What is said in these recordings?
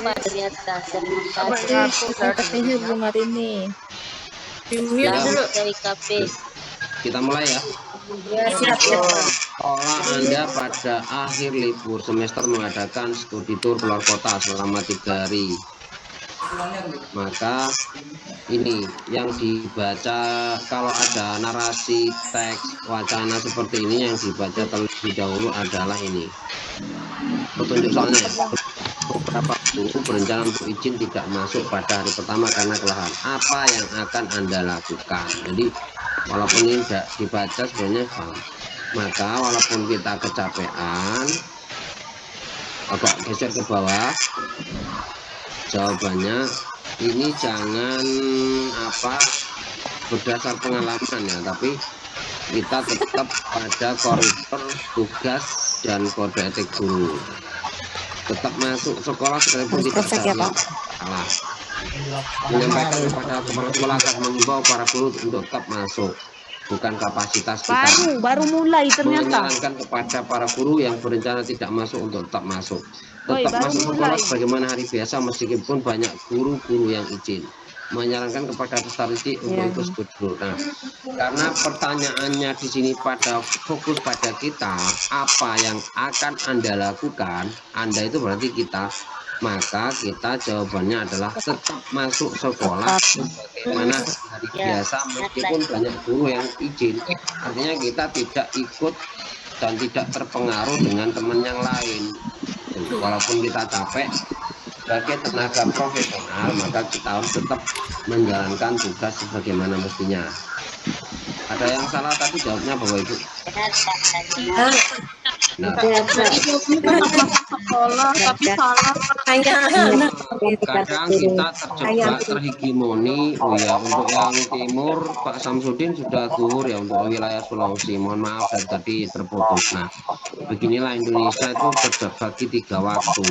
Pak ternyata. Terima kasih. Katanya belum hari ini. Langsung ke IKP. Kita mulai ya. Ya, siap. Sekolah Anda pada akhir libur semester mengadakan studi tour keluar kota selama 3 hari. Maka ini yang dibaca, kalau ada narasi teks wacana seperti ini, yang dibaca terlebih dahulu adalah ini. Petunjuk soalnya, beberapa guru berencana untuk izin tidak masuk pada hari pertama karena kelelahan. Apa yang akan Anda lakukan? Jadi walaupun ini tidak dibaca sebenarnya paham. Maka walaupun kita kecapean, agak geser ke bawah, jawabannya ini jangan berdasar pengalaman ya, tapi kita tetap pada koridor tugas dan kode etik guru. Tetap masuk sekolah sekalipun tidak ada yang salah. Menyampaikan kepada kepala sekolah akan mengimbau para guru untuk tetap masuk, bukan kapasitas kita. Baru mulai ternyata. Menyarankan kepada para guru yang berencana tidak masuk untuk tetap masuk. Tetap masuk sekolah sebagaimana hari biasa meskipun banyak guru-guru yang izin. Menyarankan kepada peserta didik untuk ikut studi tour. Nah, karena pertanyaannya di sini pada fokus pada kita, apa yang akan Anda lakukan? Anda itu berarti kita. Maka kita jawabannya adalah tetap masuk sekolah sebagaimana hari biasa meskipun banyak guru yang izin. Artinya kita tidak ikut dan tidak terpengaruh dengan teman yang lain. Walaupun kita capek, sebagai tenaga profesional maka kita harus tetap menjalankan tugas sebagaimana mestinya. Ada yang salah tadi jawabnya Bapak Ibu? Nah, Sekolah tapi salah. kadang kita terjebak terhegemoni. Oh ya, untuk yang timur Pak Samsudin sudah zuhur ya, untuk wilayah Sulawesi. Mohon maaf dari tadi terputus. Nah, beginilah Indonesia itu terbagi 3 waktu.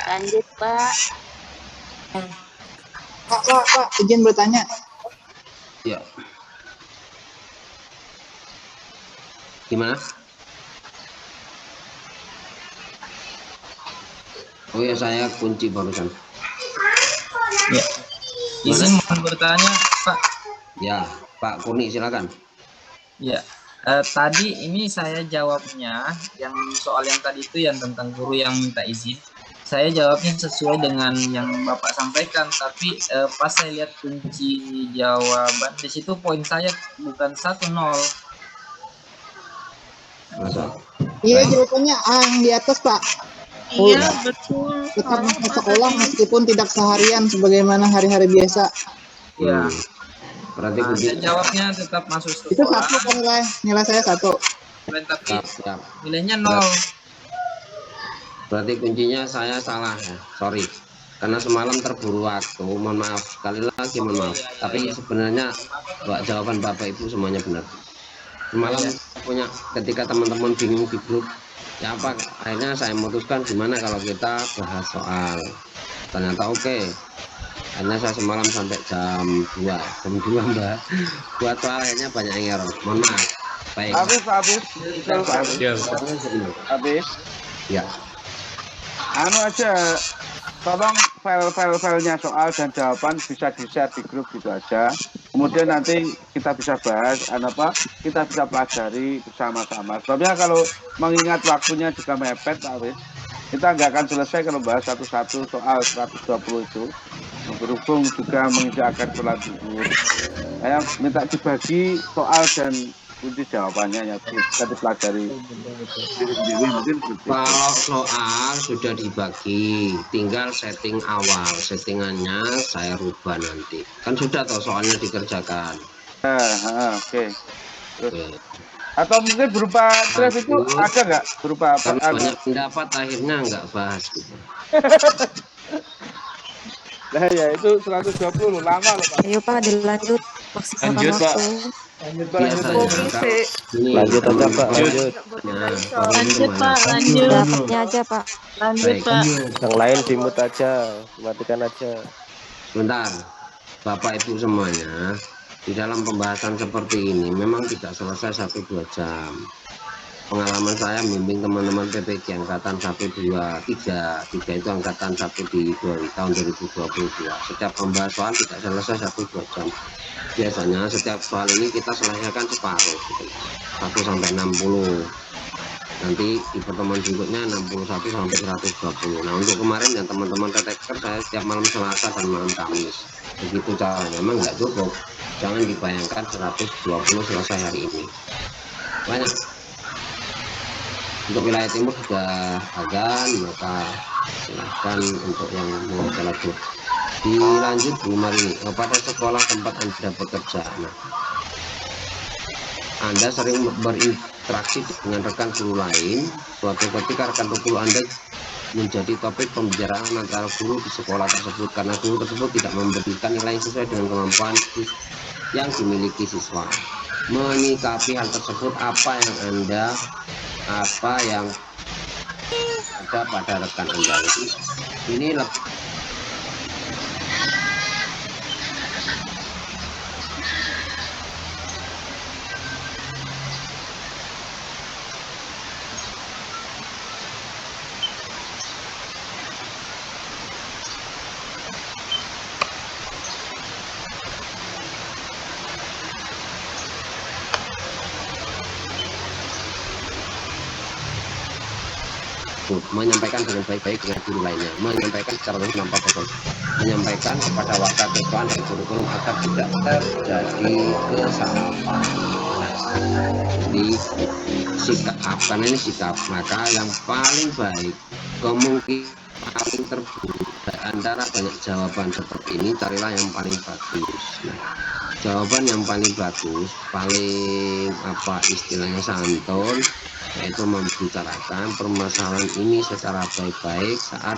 Lanjut Pak. Pak, izin bertanya. Ya. Gimana? Oh ya, saya kunci barusan. Ya. Izin mohon bertanya, Pak. Ya, Pak Kurni silakan. Ya. Tadi ini saya jawabnya yang soal yang tadi itu yang tentang guru yang minta izin. Saya jawabnya sesuai dengan yang Bapak sampaikan, tapi pas saya lihat kunci jawaban di situ poin saya bukan 1-0. Masa? Iya, jawabannya A yang di atas, Pak. Iya, betul. Tetap masuk sekolah meskipun tidak seharian sebagaimana hari-hari biasa. Ya. Berarti Nah, saya jawabnya tetap masuk Itu sekolah. 1 nilai saya 1. Tapi siap. nilainya 0. Berarti kuncinya saya salah ya, sorry. Karena semalam terburu waktu, mohon maaf. Sekali lagi mohon maaf. Tapi sebenarnya jawaban Bapak Ibu semuanya benar. Semalam punya, ketika teman-teman bingung di grup, ya apa, akhirnya saya memutuskan gimana kalau kita bahas soal. Ternyata oke. Akhirnya saya semalam sampai jam 2 Mbak. Buat soal akhirnya banyak yang error. Mohon maaf. Baik. Habis. Ya. Anu aja, tolong file-filenya soal dan jawaban bisa di-share di grup gitu aja. Kemudian nanti kita bisa bahas, kita bisa pelajari bersama-sama. Sebabnya kalau mengingat waktunya juga mepet, Pak Wis, kita nggak akan selesai kalau bahas satu-satu soal 120 itu. Berhubung juga menginjakkan sholat zuhur, saya minta dibagi soal dan kunci jawabannya ya bisa dipelajari sendiri mungkin. Kalau soal sudah dibagi, tinggal setting awal, settingannya saya rubah nanti. Kan sudah toh soalnya dikerjakan. Oke. Terus, atau mungkin berupa draft itu ada nggak berupa karena banyak pendapat akhirnya nggak bahas gitu. Nah ya itu 120 lama loh Pak. Ayo Pak, dilanjut maksimalkan waktu. Lanjut aja Pak, lanjut. Lanjut Pak, lanjut. Dapatnya aja Pak. Lanjut Pak. Yang lain dimut aja, matikan aja. Sebentar, Bapak Ibu semuanya, di dalam pembahasan seperti ini memang tidak selesai 1-2 jam. pengalaman saya membimbing teman-teman PPG angkatan 1, 2, 3 itu angkatan 1 di tahun 2022. Setiap membahas soal tidak selesai 1-2 jam. Biasanya setiap soal ini kita selesaikan separuh gitu. 1 sampai 60. Nanti di pertemuan berikutnya 61 sampai 120. Nah, untuk kemarin yang teman-teman teteker saya setiap malam Selasa dan malam Kamis. Begitu caranya, memang nggak cukup. Jangan dibayangkan 120 selesai hari ini. Banyak. Untuk wilayah timur sudah azan, maka silahkan untuk yang mau sholat. Dilanjut Bu Marini, pada sekolah tempat Anda bekerja. Nah, Anda sering berinteraksi dengan rekan guru lain. Suatu ketika rekan guru Anda menjadi topik pembicaraan antara guru di sekolah tersebut karena guru tersebut tidak memberikan nilai yang sesuai dengan kemampuan yang dimiliki siswa. Menyikapi hal tersebut, apa yang ada pada rekan Anda ini menyampaikan dengan baik-baik dengan guru lainnya, menyampaikan secara tanpa batas, menyampaikan kepada warga ketuaan dan kurikulum agar tidak terjadi kesalahpahaman. Jadi sikap, karena ini sikap, maka yang paling baik kemungkinan paling terburuk antara banyak jawaban seperti ini, carilah yang paling bagus. Nah, jawaban yang paling bagus, paling istilahnya santun, yaitu membicarakan permasalahan ini secara baik-baik saat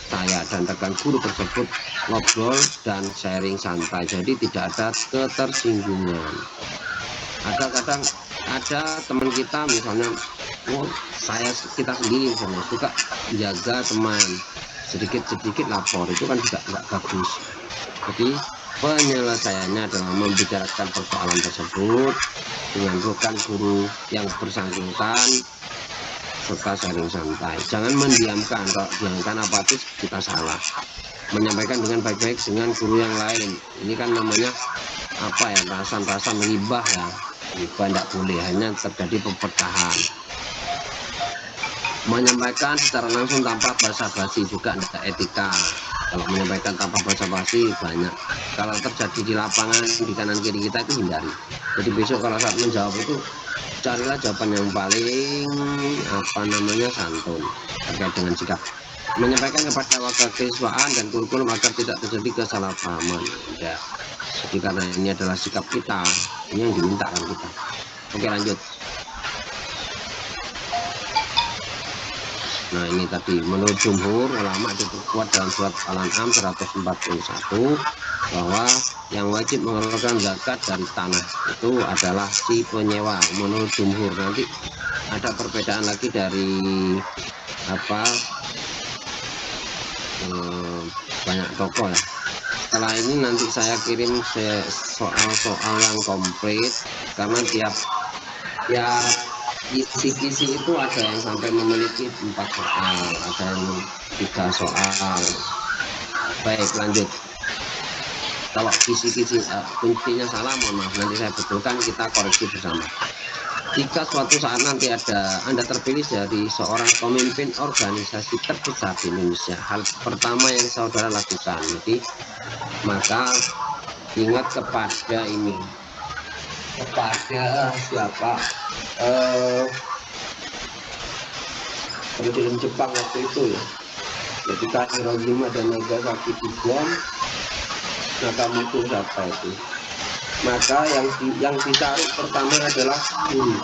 saya dan rekan guru tersebut ngobrol dan sharing santai, jadi tidak ada ketersinggungan. Kadang ada teman kita misalnya, kita sendiri misalnya suka jaga teman, sedikit-sedikit lapor, itu kan juga nggak bagus. Jadi penyelesaiannya adalah membicarakan persoalan tersebut dengan rekan guru yang bersangkutan serta sharing santai. Jangan mendiamkan, kalau diamkan apatis kita salah. Menyampaikan dengan baik-baik dengan guru yang lain. Ini kan namanya rasan-rasan ribah ya. Ribah tidak boleh, hanya terjadi pemberkahan. Menyampaikan secara langsung tanpa basa-basi juga tidak etika. Kalau menyampaikan tanpa basa-basi banyak. Kalau terjadi di lapangan di kanan kiri kita itu hindari. Jadi besok kalau saat menjawab itu carilah jawaban yang paling santun terkait dengan sikap. Menyampaikan kepada warga kesiswaan dan kurikulum agar tidak terjadi kesalahpahaman. Ya. Jadi karena ini adalah sikap kita, ini yang dimintakan kita. Oke, lanjut. Nah, ini tadi menurut jumhur ulama diperkuat dalam surat Al-An'am 141 bahwa yang wajib mengeluarkan zakat dari tanah itu adalah si penyewa. Menurut jumhur, nanti ada perbedaan lagi dari banyak tokoh ya. Setelah ini nanti saya kirim soal-soal yang komplit karena tiap kisi-kisi itu ada yang sampai memiliki 4 soal, ada yang 3 soal. Baik, lanjut. Kalau kisi-kisi kuncinya salah, mohon maaf, nanti saya betulkan, kita koreksi bersama. Jika suatu saat nanti Anda terpilih dari seorang pemimpin organisasi terbesar di Indonesia, hal pertama yang saudara lakukan, maka ingat kepada siapa? Presiden Jepang waktu itu ya, ketika Hiroshima dan Nagasaki dibom, Nakamoto siapa itu? Maka yang ditarik pertama adalah guru.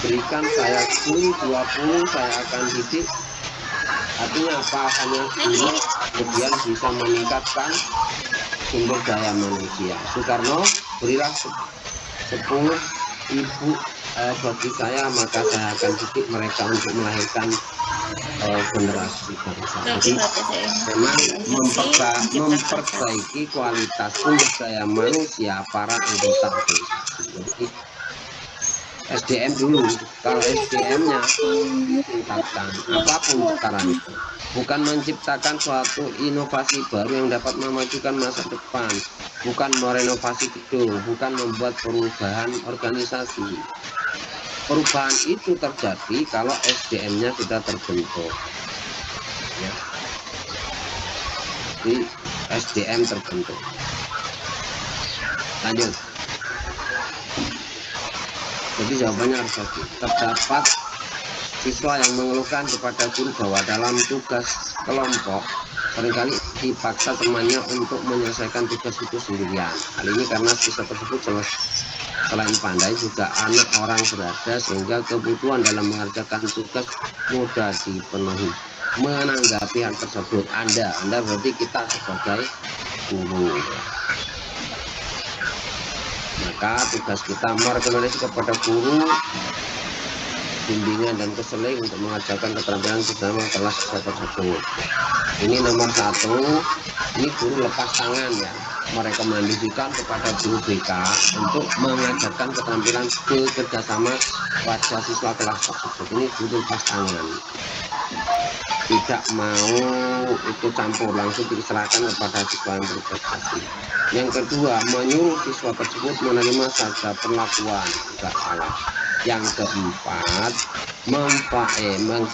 Berikan saya guru 20, saya akan didik. Artinya apa? Hanya guru kemudian bisa meningkatkan sumber daya manusia. Soekarno, berilah 10.000 bagi saya, maka saya akan didik mereka untuk melahirkan generasi bangsa. Jadi memang memperbaiki kualitas sumber daya manusia para anggota organisasi. Jadi SDM dulu. Kalau SDM-nya tingkatkan apapun caranya, bukan menciptakan suatu inovasi baru yang dapat memajukan masa depan, bukan merenovasi gedung, bukan membuat perubahan organisasi. Perubahan itu terjadi kalau SDM-nya sudah terbentuk, ya. Di SDM terbentuk. Lanjut. Jadi jawabannya harus tadi. Terdapat siswa yang mengeluhkan kepada guru bahwa dalam tugas kelompok seringkali dipaksa temannya untuk menyelesaikan tugas itu sendirian. Hal ini karena siswa tersebut selain pandai juga anak orang berada, sehingga kebutuhan dalam mengerjakan tugas mudah dipenuhi. Menanggapi hal tersebut, Anda berarti kita sebagai guru, maka tugas kita merekomendasi kepada guru bimbingan dan konseling untuk mengajarkan keterampilan bersama kelas siswa tersebut. Ini nomor 1, ini guru lepas tangan ya, merekomendasikan kepada guru BK untuk mengajarkan keterampilan bekerjasama pada siswa kelas tersebut. Ini guru lepas tangan, tidak mau ikut campur, langsung diserahkan kepada siswa yang berprestasi. Yang kedua, menyuruh siswa tersebut menerima saja perlakuan, tidak salah. Yang keempat,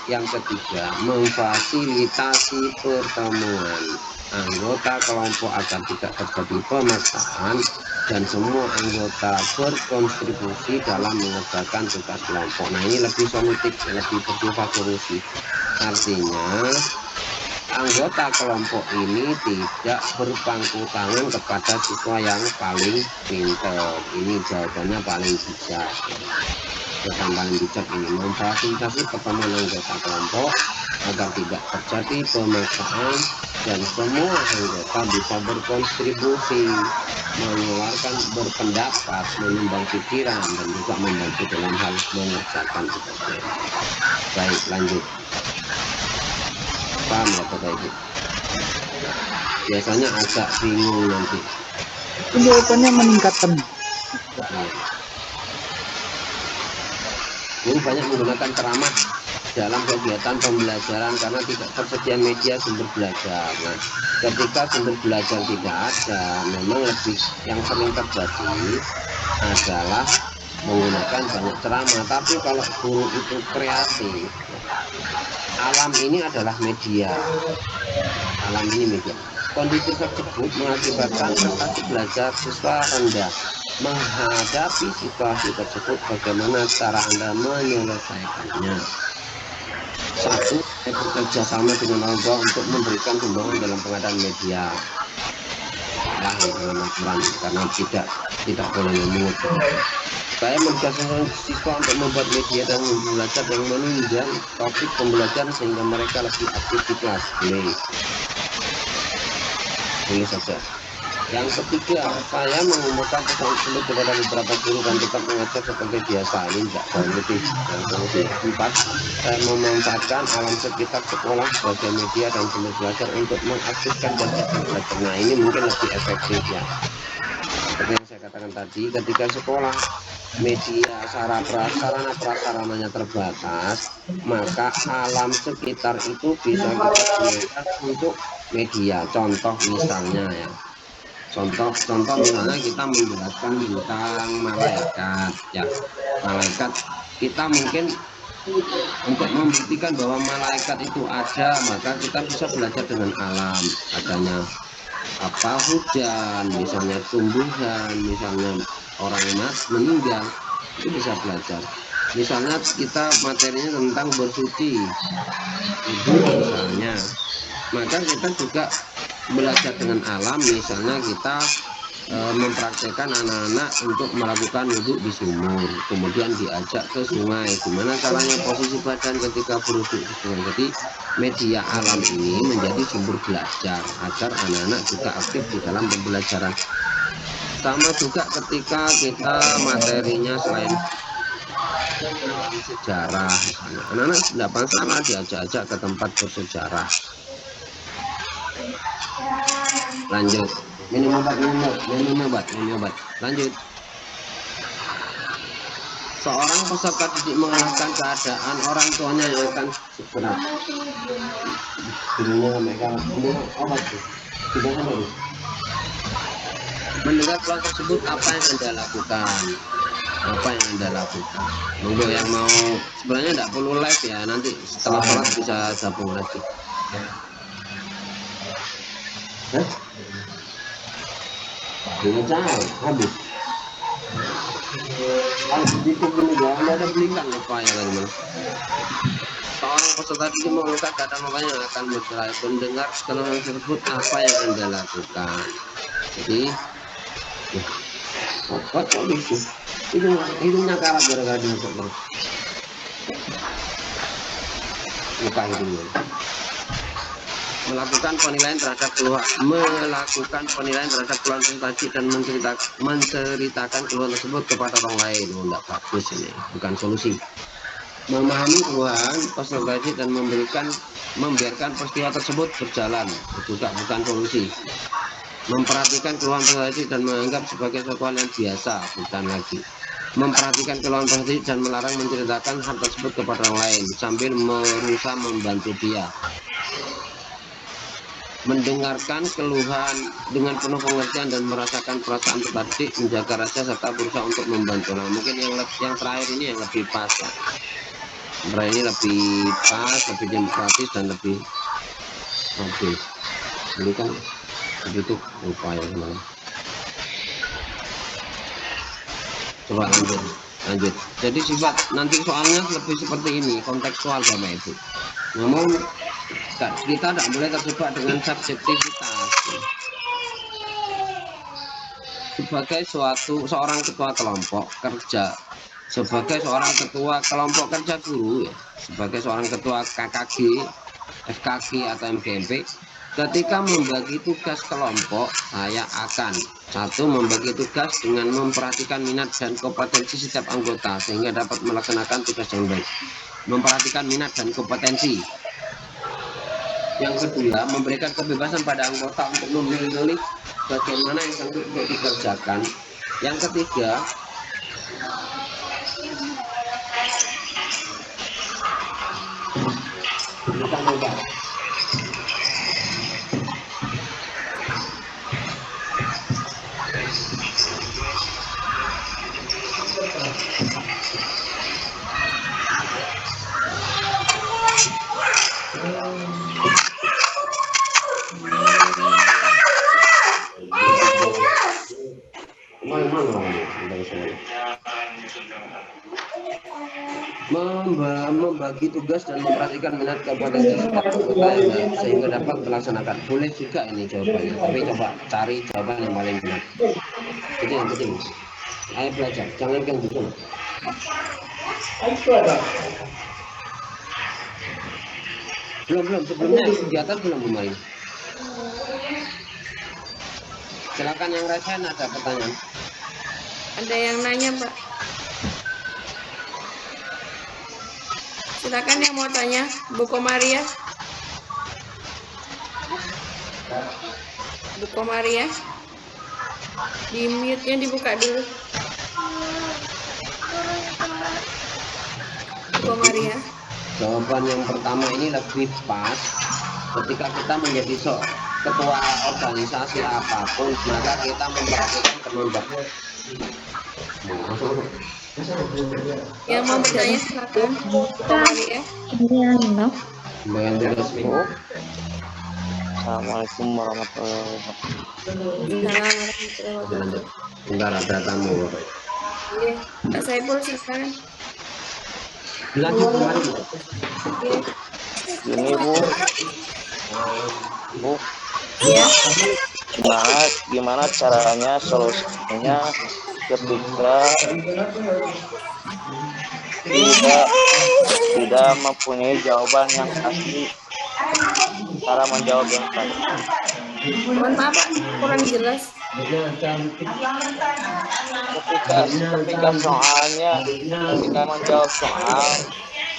yang ketiga, memfasilitasi pertemuan anggota kelompok agar tidak terjadi pemaksaan dan semua anggota berkontribusi dalam mengerjakan tugas kelompok. Nah, ini lebih solutif, lebih bersifat solusi. Artinya anggota kelompok ini tidak berpangku tangan kepada siswa yang paling pintar. Ini jawabannya paling bijak. Paling bijak ini memfasilitasi pertemuan anggota kelompok agar tidak terjadi pemaksaan dan semua anggota bisa berkontribusi, mengeluarkan berpendapat, menyumbang pikiran dan juga membantu dalam hal mengerjakan tugasnya. Baik, lanjut. Paham ya Bapak Ibu? Biasanya agak bingung nanti. Jawabannya meningkatkan. Guru banyak menggunakan ceramah dalam kegiatan pembelajaran karena tidak tersedia media sumber belajar. Nah, ketika sumber belajar tidak ada, memang lebih yang sering terjadi adalah menggunakan banyak ceramah. Tapi kalau guru itu kreatif, alam ini adalah media. Alam ini media. Kondisi tersebut mengakibatkan prestasi belajar siswa rendah. Menghadapi situasi tersebut, bagaimana cara Anda menyelesaikannya? 1. Bekerja sama dengan orang tua untuk memberikan sumbangan dalam pengadaan media. Dengan aturan karena tidak boleh memungut. Saya menugaskan siswa untuk membuat media dan belajar yang menunjang topik pembelajaran sehingga mereka lebih aktif di kelas. Boleh saja. Yang ketiga, saya mengumumkan pesan tersebut kepada beberapa guru dan tetap mengajar seperti biasa. Ini tidak solutif. Yang solutif 4, saya memanfaatkan alam sekitar sekolah sebagai media dan sumber belajar untuk mengaktifkan dan belajar. Nah, ini mungkin lebih efektif ya. Seperti yang saya katakan tadi, ketika sekolah media sarana prasarananya terbatas, maka alam sekitar itu bisa kita gunakan untuk media. Contoh misalnya ya. Contoh misalnya kita menjelaskan tentang malaikat ya. Malaikat kita mungkin untuk membuktikan bahwa malaikat itu ada, maka kita bisa belajar dengan alam, adanya hujan, misalnya tumbuhan, misalnya orang meninggal, itu bisa belajar. Misalnya kita materinya tentang bersuci misalnya, maka kita juga belajar dengan alam. Misalnya kita mempraktekkan anak-anak untuk melakukan wudhu di sumur, kemudian diajak ke sungai, gimana caranya posisi badan ketika berwudhu di sungai. Jadi media alam ini menjadi sumber belajar agar anak-anak juga aktif di dalam pembelajaran. Sama juga ketika kita materinya selain sejarah, anak-anak tidak salah diajak-ajak ke tempat bersejarah. Lanjut, minum obat. Lanjut. Seorang peserta didik mengalahkan keadaan orang tuanya yang akan berat. Mendengar peluang tersebut, apa yang Anda lakukan? Apa yang Anda lakukan? Monggo yang mau, sebenarnya tidak perlu live ya, nanti setelah sholat bisa gabung lagi. Habis. Itu Anda ada belikan lupa ya teman-teman. Seorang peserta didik mengeluhkan keadaan orang yang akan bercerai. Mendengar keluhan tersebut, apa yang Anda lakukan? Jadi, apa kok gitu? Hidungnya karat gara-gara dimasuk terus. Lupa hidungnya. Melakukan penilaian terhadap keluhan prestasi dan menceritakan keluhan tersebut kepada orang lain. Oh, enggak bagus ini, bukan solusi. Memahami keluhan peserta didik dan membiarkan peristiwa tersebut berjalan, juga bukan solusi. Memperhatikan keluhan peserta didik dan menganggap sebagai sesuatu yang biasa, bukan lagi. Memperhatikan keluhan peserta didik dan melarang menceritakan hal tersebut kepada orang lain sambil berusaha membantu dia. Mendengarkan keluhan dengan penuh pengertian dan merasakan perasaan peserta didik, menjaga rasa serta berusaha untuk membantu. Nah, mungkin yang terakhir ini yang lebih pas ya. Ini lebih pas, lebih demokratis dan lebih habis. Ini kan begitu upaya teman. Coba lanjut. Jadi sifat nanti soalnya lebih seperti ini, kontekstual Bapak Ibu. Namun kita tidak boleh terjebak dengan subjektivitas. Sebagai seorang ketua kelompok kerja, sebagai seorang ketua kelompok kerja guru, ya, sebagai seorang ketua KKG, FKG atau MGMP, ketika membagi tugas kelompok, saya akan membagi tugas dengan memperhatikan minat dan kompetensi setiap anggota sehingga dapat melaksanakan tugas yang baik. Memperhatikan minat dan kompetensi. Yang kedua, memberikan kebebasan pada anggota untuk memilih bagaimana yang akan dikerjakan. Yang ketiga, kita coba. Membagi tugas dan memperhatikan minat kompetensi setiap anggota sehingga dapat melaksanakan. Boleh juga ini jawabannya, tapi coba cari jawaban yang paling benar. Itu yang penting. Ayo belajar, jangan yang gitu. Belum sebelumnya di atas belum kemarin. Silakan yang resen, ada pertanyaan. Ada yang nanya, Pak. Silakan yang mau tanya, Bu Komaria. Bu Komaria. Di mute-nya dibuka dulu. Bu Komaria. Jawaban yang pertama ini lebih pas. Ketika kita menjadi ketua organisasi apapun, maka kita memperhatikan kelembagaan. Yang mau bertanya silakan. Komaria. Assalamualaikum warahmatullahi Lanjut. Bentar ada tamu. Pak Saiful silakan. Lanjut kemarin. Ini Bu, Iya. gimana caranya solusinya ketika tidak mempunyai jawaban yang pasti, cara menjawab yang pasti. Mohon maaf, Pak, kurang jelas. Ketika menjawab soal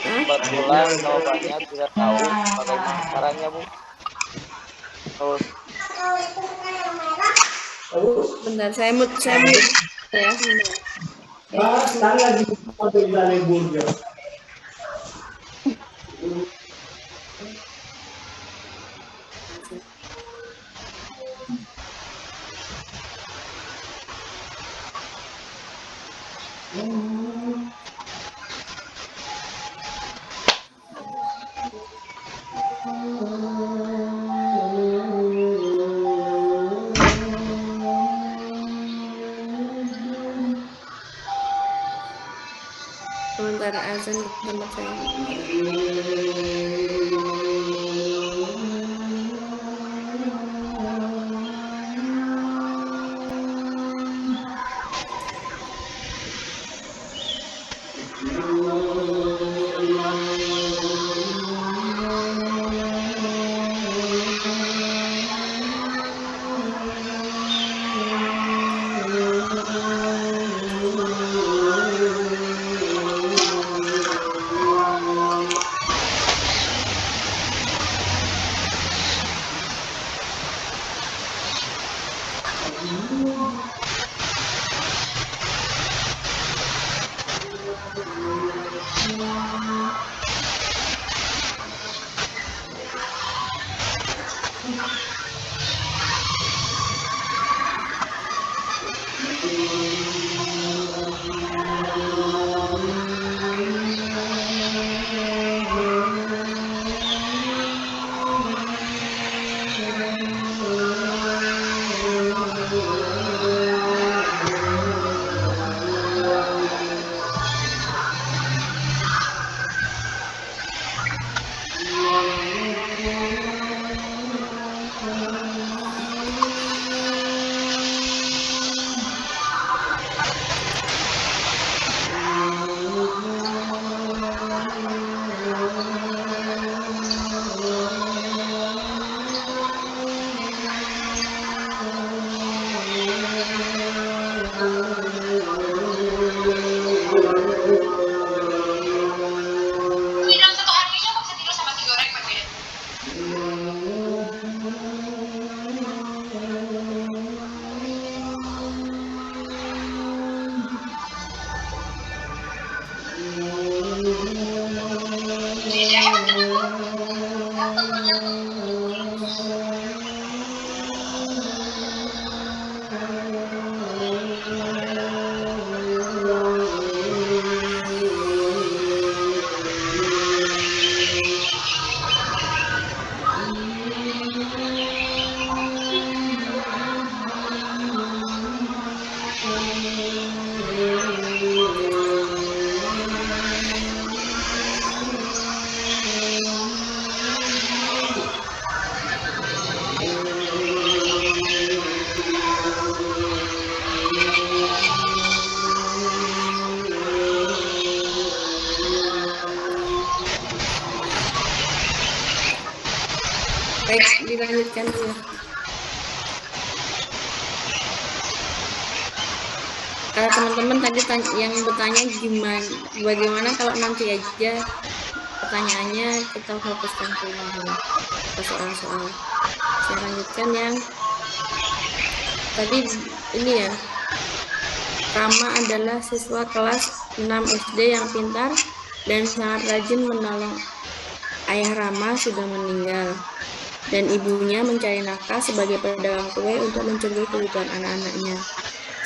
kebetulan jawabannya tidak tahu bagaimana caranya, Bu. Terus Bentar, saya mute ya. Bentar. Sekali lagi sementara azan di tempat saya. Baik, dilanjutkan dulu. Kalau teman-teman tadi yang bertanya bagaimana kalau nanti aja pertanyaannya kita fokuskan ke soal-soal. Saya lanjutkan yang tadi ini ya. Rama adalah siswa kelas 6 SD yang pintar dan sangat rajin menolong. Ayah Rama sudah meninggal dan ibunya mencari nafkah sebagai pedagang kue untuk mencukupi kebutuhan anak-anaknya.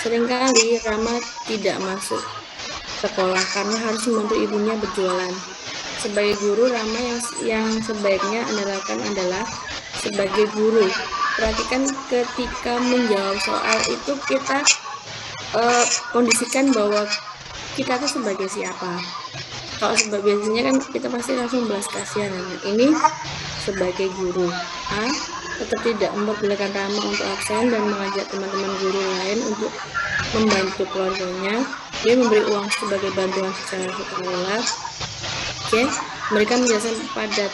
Seringkali Rama tidak masuk sekolah karena harus membantu ibunya berjualan. Sebagai guru, Rama yang sebaiknya andalkan adalah sebagai guru. Perhatikan ketika menjawab soal itu kita kondisikan bahwa kita itu sebagai siapa. Kalau biasanya kan kita pasti langsung belas kasihan. Ini sebagai guru. A. Tetap tidak memperbolehkan Rama untuk absen dan mengajak teman-teman guru lain untuk membantu keluarganya. B. Memberi uang sebagai bantuan secara sukarela. C. Memberikan penjelasan pada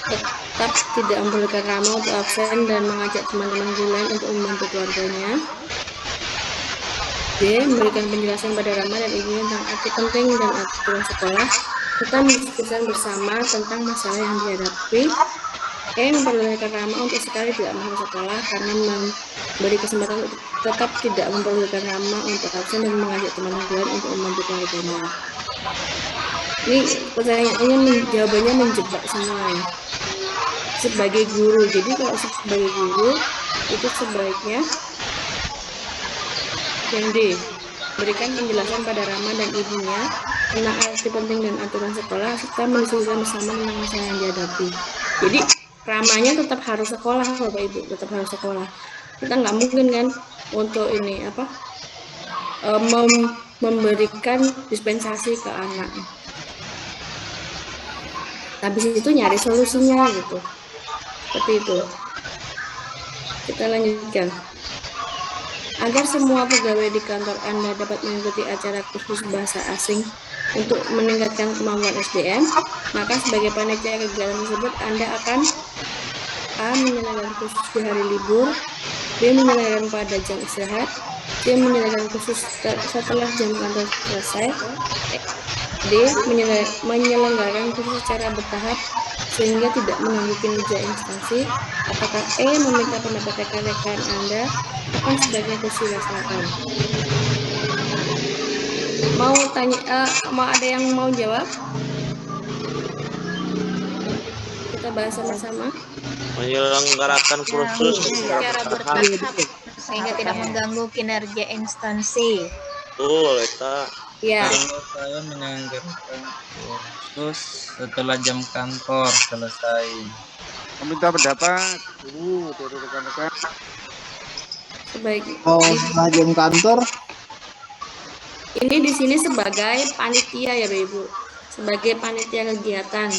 tetap tidak memperbolehkan Rama untuk absen dan mengajak teman-teman guru lain untuk membantu keluarganya. D. Memberikan penjelasan pada Rama dan ibunya tentang arti penting dan aturan sekolah. Kita mendiskusikan bersama tentang masalah yang dihadapi. memperbolehkan Rama untuk sekali tidak masuk sekolah karena memberi kesempatan untuk tetap tidak memperbolehkan Rama untuk absen dan mengajak teman lain untuk membantu keluarganya. Ini pertanyaannya jawabannya menjebak semua ya. Sebagai guru, jadi kalau sebagai guru itu sebaiknya yang D, berikan penjelasan pada Rama dan ibunya tentang arti penting dan aturan sekolah serta mendiskusikan bersama tentang masalah yang dihadapi. Jadi Ramanya tetap harus sekolah, Bapak Ibu, tetap harus sekolah. Kita nggak mungkin kan untuk ini memberikan dispensasi ke anak. Habis itu nyari solusinya gitu. Seperti itu. Kita lanjutkan. Agar semua pegawai di kantor Anda dapat mengikuti acara kursus bahasa asing untuk meningkatkan kemampuan SDM, maka sebagai panitia kegiatan tersebut Anda akan A. Menyelenggarakan kursus di hari libur, B. Menyelenggarakan pada jam istirahat, C. Menyelenggarakan kursus setelah jam kantor selesai, D. Menyelenggarakan kursus secara bertahap sehingga tidak mengganggu kinerja instansi. Apakah E. Meminta pendapat rekan-rekan Anda akan sebaiknya kursus dilaksanakan? Mau tanya, mau ada yang mau jawab? Kita bahas sama-sama. Menyelenggarakan kursus secara bertahap sehingga tidak mengganggu kinerja instansi. Betul, Eta. Ya. Kalau saya menyelenggarakan kursus setelah jam kantor selesai. Meminta pendapat dulu dari rekan-rekan. Sebaiknya. Oh, setelah jam kantor. Ini di sini sebagai panitia ya, Ibu. Sebagai panitia kegiatan.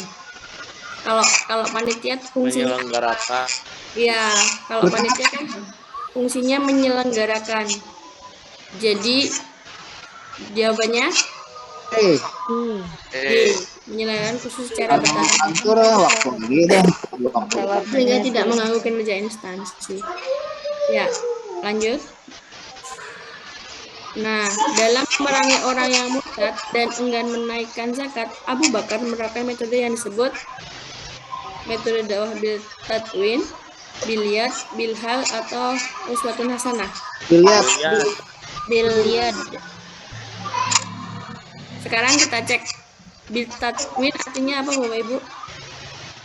Kalau panitia fungsinya Menyelenggarakan. ya, kalau panitia kan fungsinya menyelenggarakan. Jadi jawabannya menyelenggarakan kursus secara bertahap Kantor waktu gitu. sehingga tidak mengganggu kinerja instansi. Ya, lanjut. Nah, dalam memerangi orang yang murtad dan enggan menaikkan zakat, Abu Bakar menerapkan metode yang disebut metode dakwah bil tatwin, biliat, bilhal atau uswatun hasanah. Biliad. Sekarang kita cek bil tatwin artinya apa, Bapak Ibu?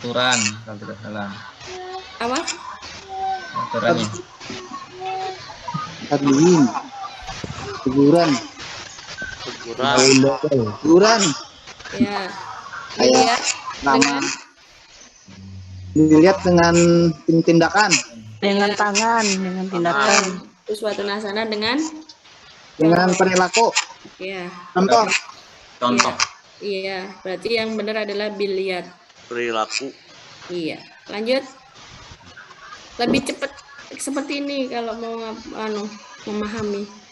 Aturan kalau tidak salah. Apa? Aturannya. Tadwin. Teguran. Ya. Biliat Nama. Dilihat dengan tindakan. Dengan tangan, dengan tindakan. uswatun hasanah dengan Perilaku. ya. Contoh. Iya, berarti yang benar adalah biliat. Perilaku. Iya, lanjut. Lebih cepat seperti ini kalau mau memahami.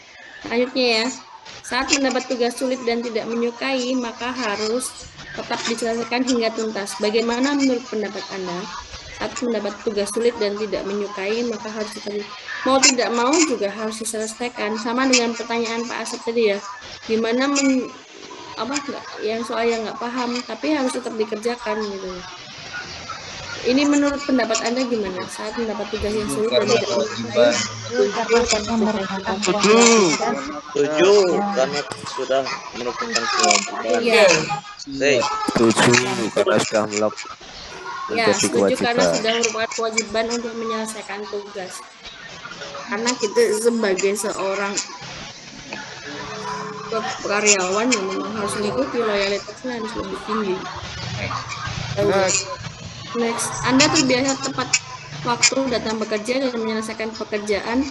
Lanjutnya ya. Saat mendapat tugas sulit dan tidak menyukai, maka harus tetap diselesaikan hingga tuntas. Bagaimana menurut pendapat Anda? Saat mendapat tugas sulit dan tidak menyukai, maka harus mau tidak mau juga harus diselesaikan. Sama dengan pertanyaan Pak Asep tadi ya. Gimana yang soal yang nggak paham, tapi harus tetap dikerjakan gitu. Ini menurut pendapat Anda gimana? Saat mendapat tugas yang sulit dan tidak menyukai, Setuju karena sudah merupakan kewajiban. iya. Setuju karena sudah melakukan Ya, setuju karena sudah merupakan kewajiban untuk menyelesaikan tugas. Karena kita sebagai seorang karyawan yang memang harus mengikuti loyalitasnya harus lebih tinggi. Next, Anda terbiasa tepat waktu datang bekerja dan menyelesaikan pekerjaan.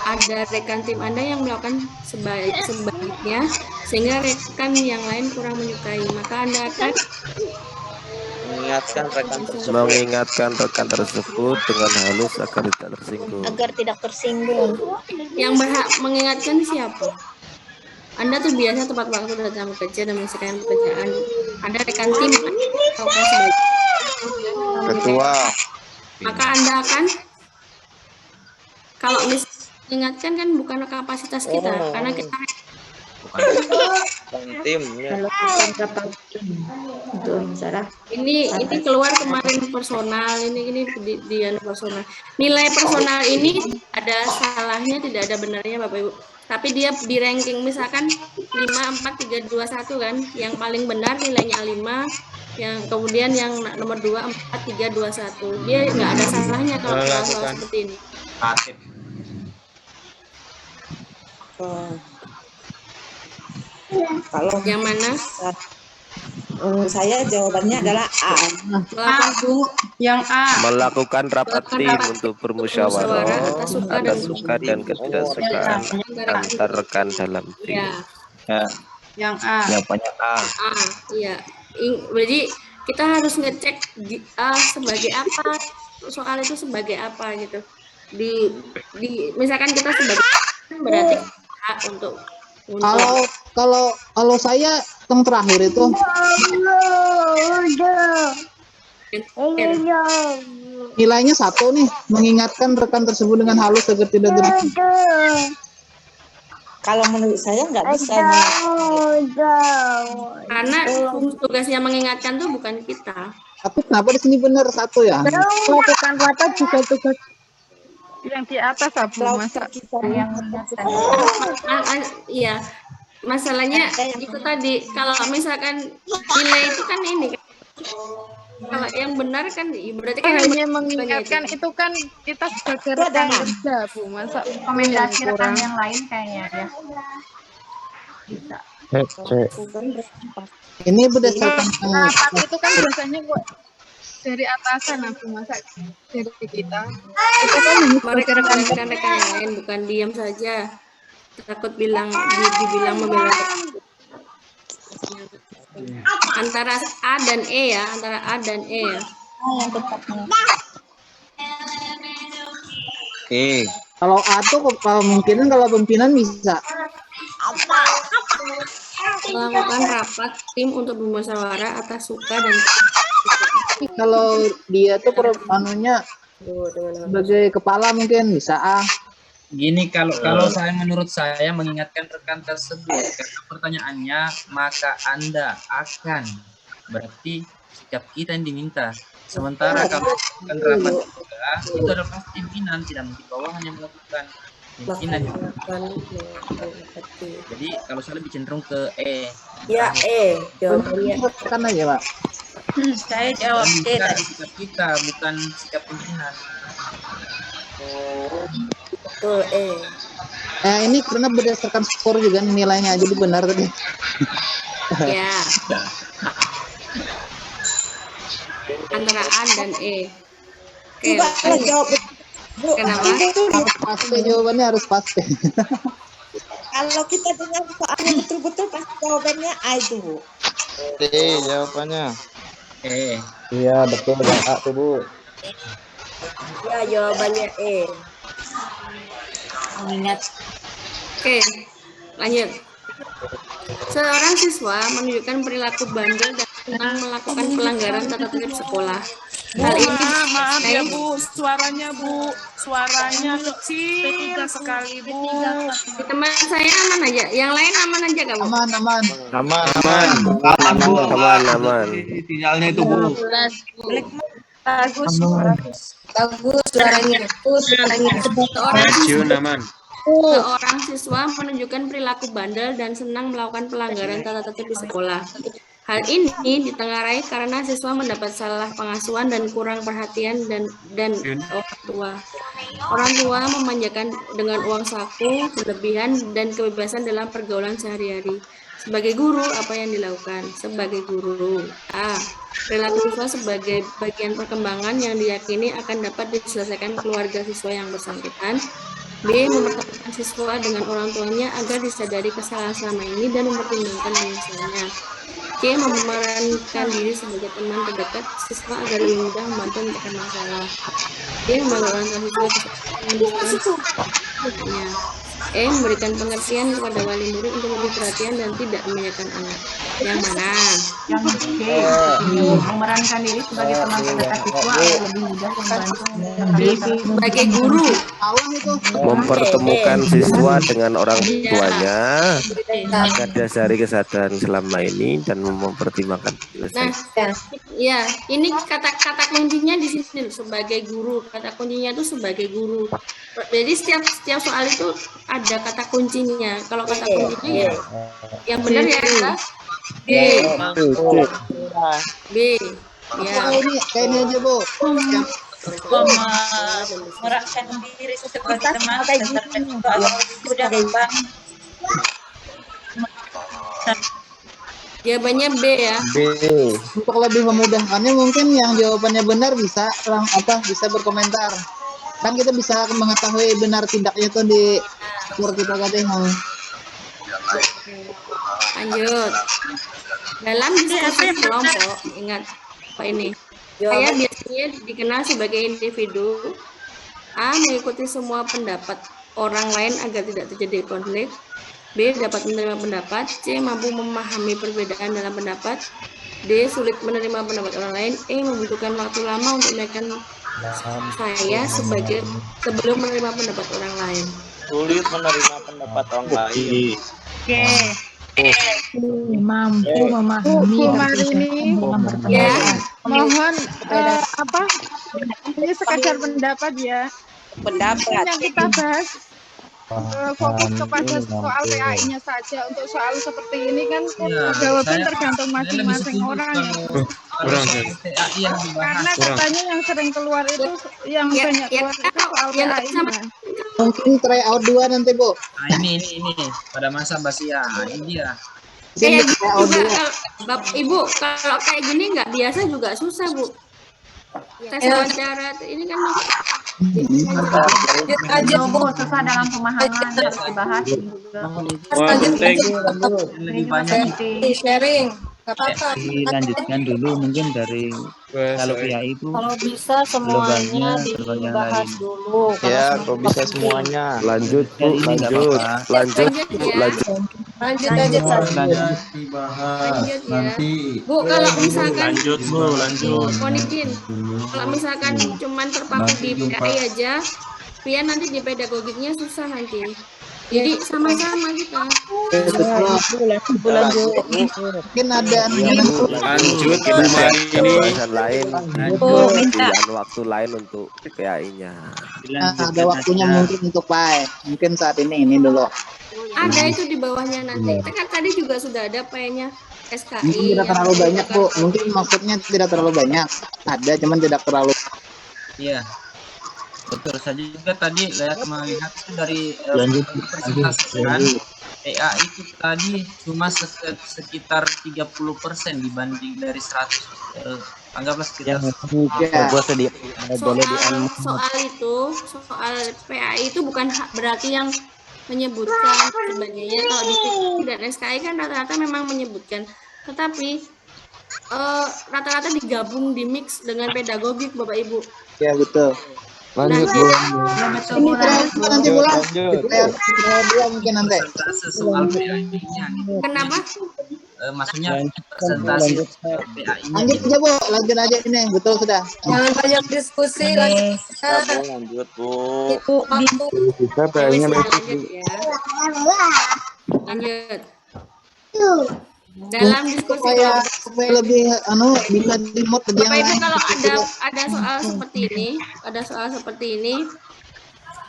Ada rekan tim Anda yang melakukan sebaiknya sehingga rekan yang lain kurang menyukai, maka Anda akan mengingatkan rekan tersebut dengan halus agar tidak tersinggung. Yang berhak mengingatkan siapa? Anda terbiasa tepat waktu datang bekerja dan menyelesaikan pekerjaan. Ada rekan tim melakukan sebaiknya. Ketua. Maka Anda akan, kalau mengingatkan kan bukan kapasitas kita, karena kita timnya. Melakukan rapat tim untuk masalah. Ini keluar kemarin personal, ini di personal. Nilai personal ini ada salahnya, tidak ada benarnya Bapak Ibu. Tapi dia di ranking misalkan 5, 4, 3, 2, 1 kan. Yang paling benar nilainya 5, yang kemudian yang nomor 2, 4, 3, 2, 1. Dia nggak ada salahnya kalau soal seperti ini. Kalau yang mana? Saya jawabannya adalah A. Yang A. Melakukan rapat tim untuk bermusyawarah atas suka dan ketidaksukaan antar rekan dalam tim. Ya. Yang A. Jawabannya A. Iya. Jadi kita harus ngecek sebagai apa, soal itu sebagai apa gitu. Di misalkan kita sebagai berarti A untuk kalau saya yang terakhir itu nilainya 1 nih, mengingatkan rekan tersebut dengan halus agar tidak Kalau menurut saya nggak bisa. Karena tugasnya mengingatkan tuh bukan kita. Tapi kenapa di sini benar 1 ya? Melakukan rapat juga tugas yang di atas Bu, masa yang mengingatkan. Iya. Masalahnya itu tadi, kalau misalkan nilai itu kan ini kan, kalau yang benar kan berarti kan hanya mengingatkan itu kan kita sebagai rekan kerja Bu, masa Rekomendasi rekan yang lain kayaknya ya. Bisa. Ini berdasarkan rapat itu kan biasanya kok dari atasan Bu, masa dari kita itu kan mereka rekan yang lain, bukan diam saja takut dibilang membela. Antara A dan E ya, antara A dan E ya. Yang tepatnya. Kalau A tuh kemungkinan kalau pimpinan bisa melakukan rapat tim untuk bermusyawarah atas suka dan kalau dia tuh sebagai kepala mungkin bisa A. Gini, kalau saya menurut saya mengingatkan rekan tersebut, karena pertanyaannya maka Anda akan, berarti sikap kita yang diminta. Sementara kalau melakukan rapat juga itu adalah pasti pimpinan, tidak mungkin bawahan yang melakukan, pimpinan yang melakukan. Jadi kalau saya lebih cenderung ke E. Ya E, jawabannya. Kan aja Pak. Saya jawab E tadi. Sikap kita bukan sikap pimpinan. Betul E. Ini karena berdasarkan skor juga nilainya, jadi benar tadi. ya. Antara A dan E. Oke, Coba jawab. Bu, kenapa? Pasti jawabannya harus pasti. Kalau kita dengar soalnya betul-betul pasti jawabannya A itu Bu. D jawabannya. E. Iya betul A tuh Bu. Ya jawabannya E. Mengingat. Oke, lanjut. Seorang siswa menunjukkan perilaku bandel dan senang melakukan pelanggaran tata tertib sekolah. Hal ini maaf ya Bu, suaranya kecil sekali Bu. Teman saya aman aja, yang lain aman aja gak Bu? Aman. Sinyalnya itu Bu. Bagus suaranya. Seorang siswa menunjukkan perilaku bandel dan senang melakukan pelanggaran tata tertib di sekolah. Hal ini ditengarai karena siswa mendapat salah pengasuhan dan kurang perhatian dan orang tua. Orang tua memanjakan dengan uang saku, kelebihan dan kebebasan dalam pergaulan sehari-hari. Sebagai guru, apa yang dilakukan? Sebagai guru, A. Perilaku siswa sebagai bagian perkembangan yang diyakini akan dapat diselesaikan keluarga siswa yang bersangkutan. B. Mempertemukan siswa dengan orang tuanya agar disadari kesalahan selama ini dan mempertimbangkan penyesalannya. C. Memerankan diri sebagai teman terdekat siswa agar lebih mudah membantu memecahkan masalah. D. Melakukan siswa Memberikan pengertian kepada wali murid untuk lebih perhatian dan tidak menyalahkan anak. Yang mana? Yang B, memerankan diri sebagai teman terdekat siswa agar lebih mudah membantu sebagai guru. Mempertemukan siswa dengan orang tuanya, mempelajari kesadaran selama ini dan mempertimbangkan. Nah, ya, ini kata kuncinya di sini sebagai guru. Kata kuncinya itu sebagai guru. Jadi setiap soal itu ada kata kuncinya. Kalau kata kuncinya ya, yang benar ya adalah B. B. Ya. Kayak ini aja Bu. Memerankan diri sebagai teman terdekat sudah bang. Jawabannya B ya. B. Untuk lebih memudahkannya mungkin yang jawabannya benar bisa bisa berkomentar. Kan kita bisa mengetahui benar tidaknya tuh di skor kita katanya. Lanjut. Dalam diskusi kelompok, ingat apa ini? Saya biasanya dikenal sebagai individu. A. Mengikuti semua pendapat orang lain agar tidak terjadi konflik. B. Dapat menerima pendapat. C. Mampu memahami perbedaan dalam pendapat. D. Sulit menerima pendapat orang lain. E. Membutuhkan waktu lama untuk menaikkan saya sebelum menerima pendapat orang lain. Sulit menerima pendapat orang lain. Oke. Mampu memahami ini ya. Mohon ini sekadar pendapat ya. Pendapat yang kita bahas fokus kepada soal PAI-nya saja. Untuk soal seperti ini kan jawaban tergantung masing-masing orang ya. Karena katanya yang sering keluar itu yang banyak keluar itu soal PAI. Mungkin try out 2 nanti Bu. Nah, ini pada masa Basia. Ini dia. Kayak gini juga, Bapak Ibu, kalau kayak gini nggak biasa juga susah Bu. Tes wawancara ini kan aja Bu, susah dalam pemahaman harus dibahas juga. Lebih banyak sharing. Dilanjutkan dulu mungkin dari kalau PAI itu kalau bisa semuanya dibahas dulu. Ya, kalau bisa semuanya. Lanjut Bu, lanjut dibahas nanti. Bu, kalau misalkan kalau misalkan cuman terpaku di PAI aja, Pian nanti di pedagogiknya susah nanti. Jadi sama-sama kita. Mungkin ada lanjut ini bahasan lain, waktu lain untuk PAI-nya. Ada waktunya mungkin untuk PAI. Mungkin saat ini dulu. Ada itu di bawahnya nanti. Kan tadi juga sudah ada PAI-nya SKI. Mungkin tidak terlalu banyak Bu. Mungkin maksudnya tidak terlalu banyak. Ada cuman tidak terlalu. Iya. Betul saja juga tadi melihat itu dari persentase kan PA itu tadi cuma sekitar 30% dibanding dari 100 anggaplah sekitar soal PA itu bukan berarti yang menyebutkan sebagainya. Kalau di FISIP dan SKI kan rata-rata memang menyebutkan, tetapi rata-rata digabung di mix dengan pedagogik Bapak Ibu. Ya betul. Lanjut Bu. Ini nanti pulang. Dia mungkin nanti. Kenapa? Maksudnya presentasi PAI. Lanjut aja Bu, lanjut aja ini. Betul sudah. Jangan banyak diskusi lagi. Lanjut Bu. Kita PAI-nya lanjut. Dalam diskusi supaya lebih bisa dimod ke yang lain. Kalau ada soal seperti ini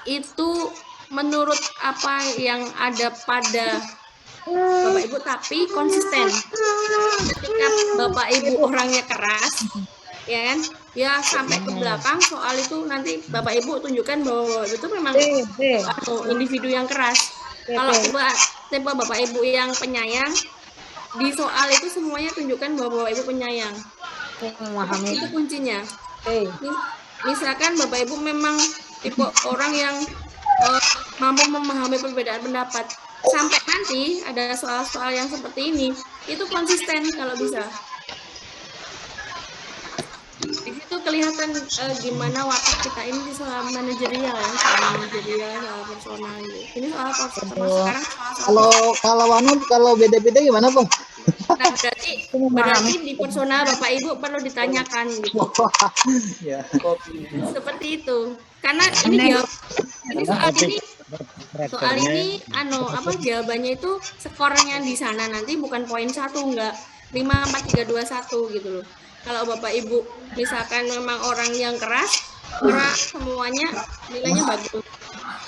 itu menurut apa yang ada pada Bapak Ibu tapi konsisten. Ketika Bapak Ibu orangnya keras, ya kan? Ya sampai ke belakang soal itu nanti Bapak Ibu tunjukkan bahwa itu memang individu yang keras. Kalau tipe Bapak Ibu yang penyayang, di soal itu semuanya tunjukkan bahwa Bapak Ibu penyayang. Itu kuncinya. Misalkan Bapak Ibu memang tipe orang yang mampu memahami perbedaan pendapat, sampai nanti ada soal-soal yang seperti ini, itu konsisten kalau bisa. Di situ kelihatan gimana watak kita ini di soal manajerial ya, soal manajerial, soal personal gitu. Ini soal personal sekarang Kalau beda-beda gimana, Bang? Nah, berarti di personal Bapak Ibu perlu ditanyakan gitu. Ya. Seperti itu. Karena ini soal ini jawabannya itu skornya di sana nanti bukan poin 1 enggak 5 4 3 2 1 gitu loh. Kalau Bapak Ibu misalkan memang orang yang keras semuanya nilainya bagus.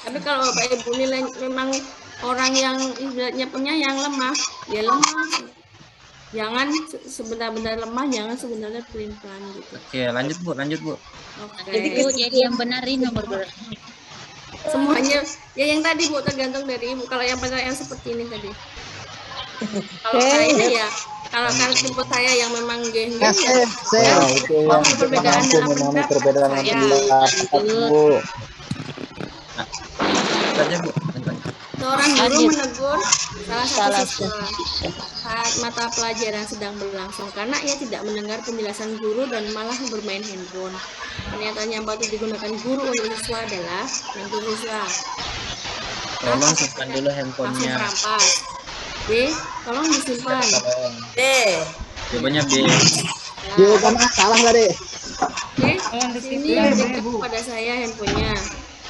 Tapi kalau Bapak Ibu nilai memang orang yang ibaratnya penyayang lemah, ya lemah. Jangan sebentar-bentar lemah, jangan sebenarnya pelin-pelan gitu. Oke, lanjut Bu. Oke. Jadi yang benar ini nomor berapa? Semuanya ya yang tadi Bu, tergantung dari Ibu. Kalau yang pertanyaan seperti ini tadi. Kalau saya ya, kalau tipe saya yang memang geng ya, perbedaan dalam pendapat saya. Bu. Saja Bu. Seorang guru menegur salah satu siswa saat mata pelajaran sedang berlangsung karena ia tidak mendengar penjelasan guru dan malah bermain handphone. Pernyataan yang patut digunakan guru untuk siswa adalah untuk siswa. Tolong simpan dulu handphonenya. Merampas. B. Tolong disimpan. B. Jawabannya B. Jawaban A salah nggak, Dek? D. Sini berikan kepada saya handphonenya.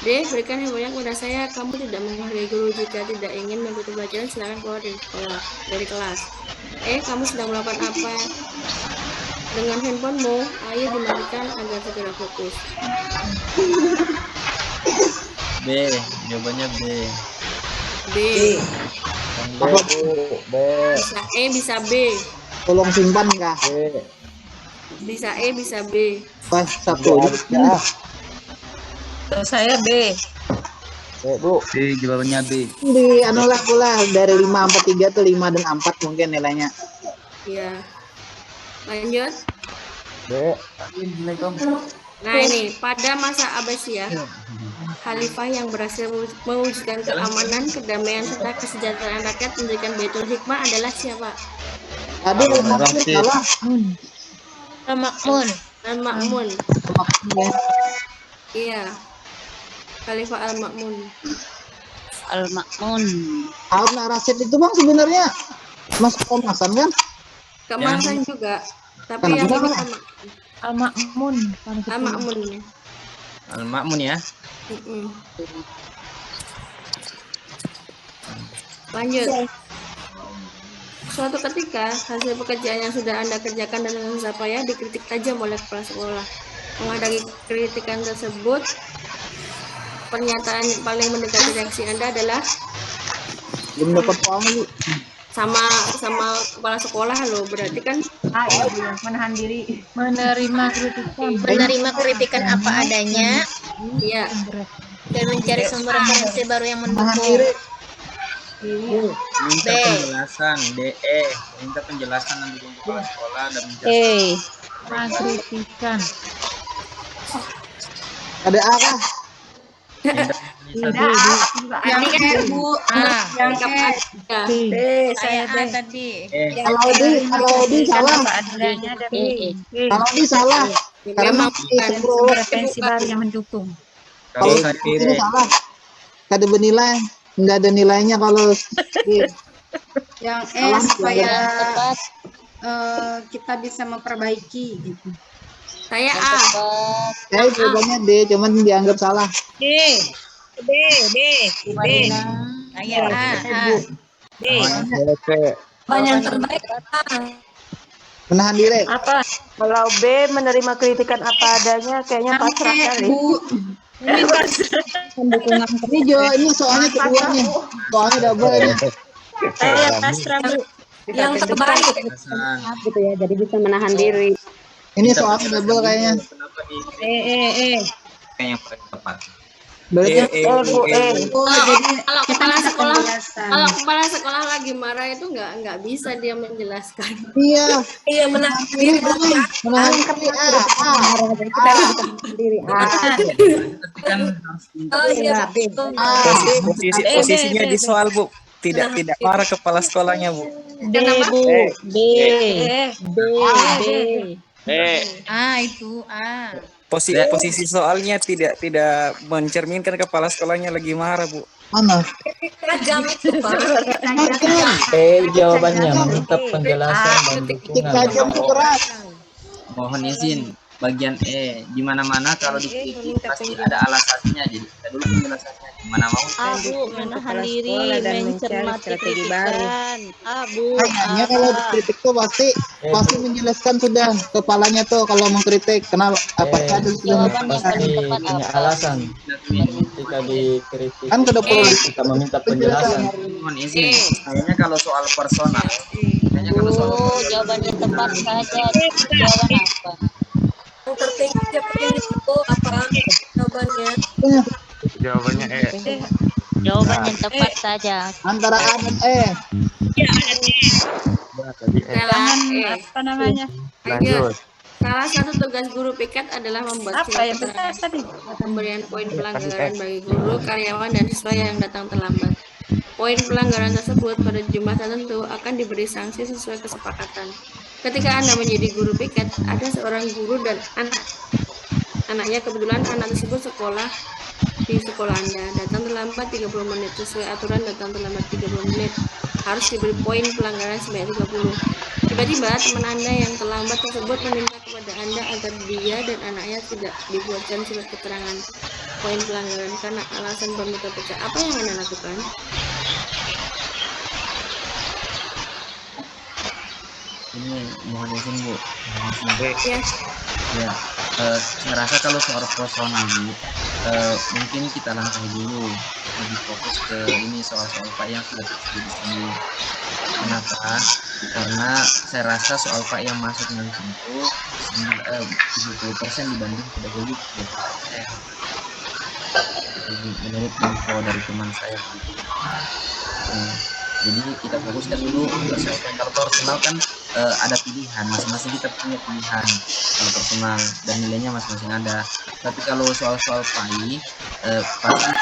D. Berikan handphonenya kepada saya. Kamu tidak menghargai guru. Jika tidak ingin mengikuti pelajaran, silakan keluar dari kelas. E. Kamu sedang melakukan apa dengan handphonemu? Ayo dimatikan agar segera fokus. B. Jawabannya B. B. Bisa E, bisa B. Tolong simpan kah? Bisa E, bisa B. Pas satu. Saya B. Bu. B, jawabannya B. Di anulah pula dari 5 sampai 3 tuh 5 dan 4 mungkin nilainya. Iya. Lanjut. B. Nah ini, pada masa Abbasiyah, Khalifah yang berhasil mewujudkan keamanan, kedamaian, serta kesejahteraan rakyat mendirikan Baitul Hikmah adalah siapa? Tadi salah. Al-Ma'mun. Iya. Khalifah Al-Ma'mun. Harun Ar-Rasyid itu Bang sebenarnya masuk kemasan kan? Kemasan juga. Tapi yang ini Al-Ma'mun. Al-Ma'mun ya. Lanjut. Suatu ketika, hasil pekerjaan yang sudah Anda kerjakan dengan susah payah dikritik tajam oleh kepala sekolah. Menghadapi kritikan tersebut, pernyataan yang paling mendekati reaksi Anda adalah belum dapat uang sama kepala sekolah loh, berarti kan menahan diri, menerima kritikan apa adanya, iya, dan mencari sumber referensi baru yang mendukung. Minta penjelasan. DE. Minta penjelasan dari kepala sekolah dan kritikan. Ada A kah? Yang Bu, yang Saya A tadi. Kalau di salah. Kalau di salah. Karena referensi baru yang mendukung. Kalau ini salah. Kada bernilai. Enggak ada nilainya kalau yang supaya kita bisa memperbaiki gitu. Saya A. Saya jawabannya D, cuman dianggap salah. D. Saya A. D. Yang terbaik Menahan diri. apa? Kalau B menerima kritikan apa adanya, kayaknya pasrah kali. Ini soalnya kedua nih. Soalnya double ini. Saya pasrah Bu. Yang terbaik. Gitu ya, jadi bisa menahan diri. Ini soalnya double kayaknya. Yang paling tepat. Berarti kalau kepala sekolah lagi marah itu nggak bisa dia menjelaskan. Iya menahan diri. Menahan diri. Posisinya di soal Bu. Tidak marah kepala sekolahnya Bu. B. Itu Posisi soalnya tidak mencerminkan kepala sekolahnya lagi marah, Bu. Mana? Tajam itu, Pak. Jawabannya mengungkap penjelasan dan dukungan. Tajam itu keras. Mohon izin, bagian E, di mana-mana kalau dikritik pasti ada alasannya. Jadi kita dulu penjelasannya. Gimana mau? Abu menahan diri, mencermati kritikan. Abu, Kayaknya kalau dikritik tuh pasti menjelaskan sudah kepalanya tuh kalau mengkritik kenapa apakah ada Pasti punya alasan ketika dikritik. Kan ke depan kita meminta penjelasan. Mohon izin, kayaknya kalau soal personal, jawabannya tepat saja. Jawaban apa? Yang tertinggi itu apa jawabannya? Jawabannya E. Jawaban yang tepat saja. Antara A dan E. apa namanya? Lanjut. Salah satu tugas guru piket adalah membuat Apa yang benar tadi? pemberian poin pelanggaran bagi guru, karyawan, dan siswa yang datang terlambat. Poin pelanggaran tersebut pada jumlah tertentu akan diberi sanksi sesuai kesepakatan. Ketika Anda menjadi guru piket, ada seorang guru dan anaknya, kebetulan anak tersebut sekolah di sekolah Anda, datang terlambat 30 menit. Sesuai aturan datang terlambat 30 menit harus diberi poin pelanggaran sebanyak 30. Tiba-tiba teman Anda yang terlambat tersebut meminta kepada Anda agar dia dan anaknya tidak dibuatkan surat keterangan poin pelanggaran karena alasan komputer pecah. Apa yang Anda lakukan? Ini mohon izin, Bu. Ya. Ya, ngerasa kalau soal personal, Bu, mungkin kita langkahi dulu, lebih fokus ke ini soal-soal Pak yang sudah terjadi di sini. Kenapa? Karena saya rasa soal Pak yang masuk nanti itu 70% dibanding pedagogik 30%. Menurut info dari teman saya. Jadi kita fokuskan dulu untuk soal kalau personal kan ada pilihan, masing-masing kita punya pilihan kalau personal dan nilainya masing-masing ada. Tapi kalau soal-soal PAI pasti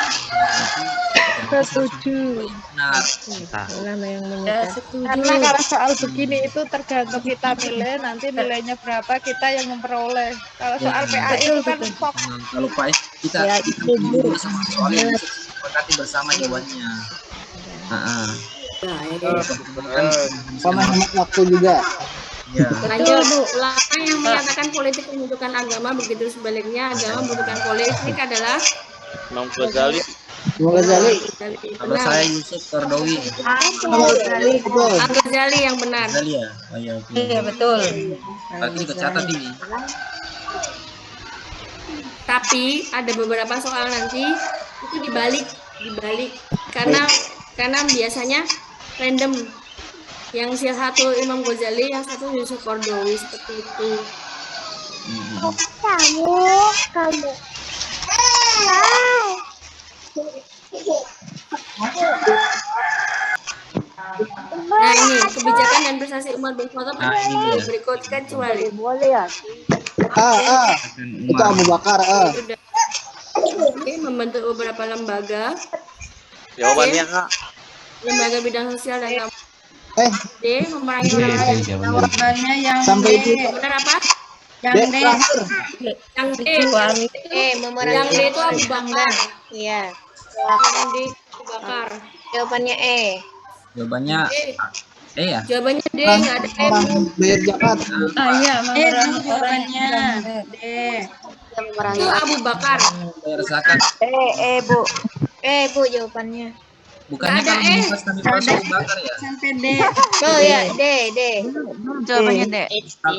setuju. Benar. Karena kalau soal begini itu tergantung kita milih, nanti nilainya berapa kita yang memperoleh. Kalau soal PAI itu kan fokus. Kalau PAI kita dulu sama soalnya sepakati bersama jawabannya. Sama hemat waktu juga. Ya. Lanjut, ulama yang menyatakan politik membutuhkan agama, begitu sebaliknya agama membutuhkan politik adalah Imam Ghazali. Kalau saya Yusuf Kordowi. Ghazali yang benar. Ghazali ya? Oh, iya, okay. Iya, betul. Berarti kecatat ini. Tapi ada beberapa soal nanti itu dibalik karena biasanya random. Yang satu Imam Ghazali, yang satu Yusuf Kordowi, seperti itu. Kamu. Nah ini kebijakan dan prestasi Umar bin Khattab berikut kecuali. Itu Abu Bakar. Oke, membentuk beberapa lembaga. Jawabannya A. Lembaga bidang sosial dan D, memerangi orang lain. Jawabannya yang sampai D. Benar apa? Yang D. Yang D. Yang D itu Abu Bakar. Iya. Yang D Abu Bakar. Jawabannya E. Jawabannya E ya? Jawabannya D, nggak ada E. Bayar zakat. Iya, jawabannya D. Itu Abu Bakar. Bayar zakat. Bu. Bu jawabannya. Bukannya kalau mengupas tadi Abu Bakar ya? Sampai D. Oh ya, D. Jawabannya D.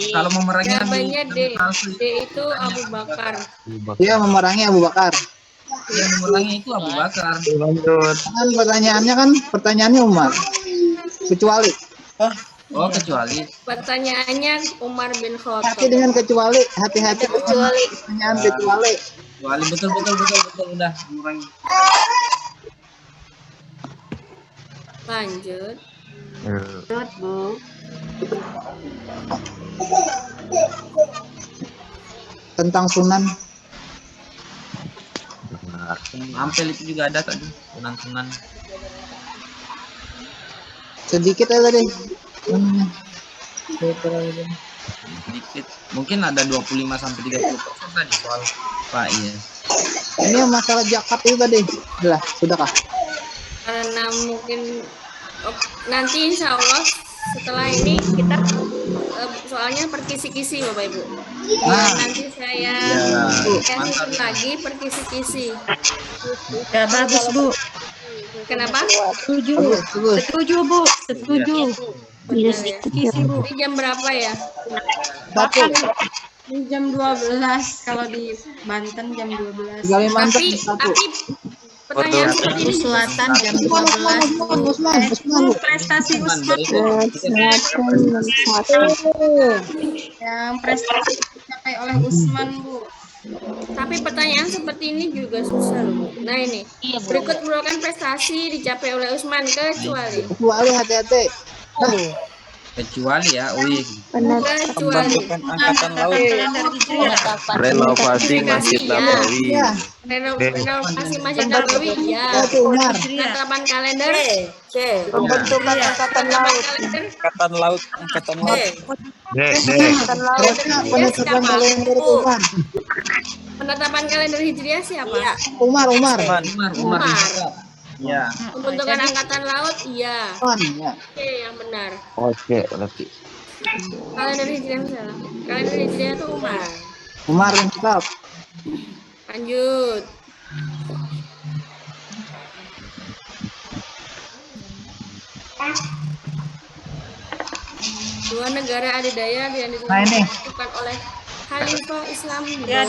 Kalau memerangi jawabannya D. D itu Abu Bakar. Iya, memerangi Abu Bakar. Yang memerangi itu Abu Bakar. Lanjut. Kan pertanyaannya Umar. Kecuali. Oh, kecuali. Pertanyaannya Umar bin Khattab. Hati dengan kecuali, hati-hati kecuali. Pertanyaan kecuali. Kecuali betul udah mengurangi. Lanjut. Bu. Tentang sunan. Ampel itu juga ada tadi, sunan. Sedikit aja tadi. sedikit. Mungkin ada 25 sampai 30% tadi soal Pak ya. Ini yang masalah zakat itu tadi. Sudahkah? Karena mungkin nanti insya Allah setelah ini kita soalnya per kisi-kisi Bapak Ibu. Nanti saya susun lagi per kisi-kisi. Ya bagus Bu. Kenapa? Setuju. Setuju Bu. Setuju. Kisi Bu. Di jam berapa ya? Di jam 12 kalau di Banten jam 12. Tapi pertanyaan seperti ini Selatan jam 12. Prestasi Usman. Yang prestasi dicapai oleh Usman Bu. Tapi pertanyaan seperti ini juga susah loh. Nah ini berikut merupakan prestasi dicapai oleh Usman kecuali hati-hati. Kecuali ya, wih. Pembentukan angkatan laut. Renovasi Masjid Nabawi. Renovasi Masjid Nabawi ya. Penetapan kalender. Pembentukan angkatan laut. Angkatan laut. Penetapan kalender Umar. Penetapan kalender Hijriah siapa? Umar. Ya. Pembentukan angkatan laut, iya. Ya. Oke, yang benar. Oke, berarti. Kalender Hijriah salah. Kalender Hijriah itu Umar. Umar yang tetap. Lanjut. Dua negara adidaya yang ditentukan oleh Khalifah Islam dan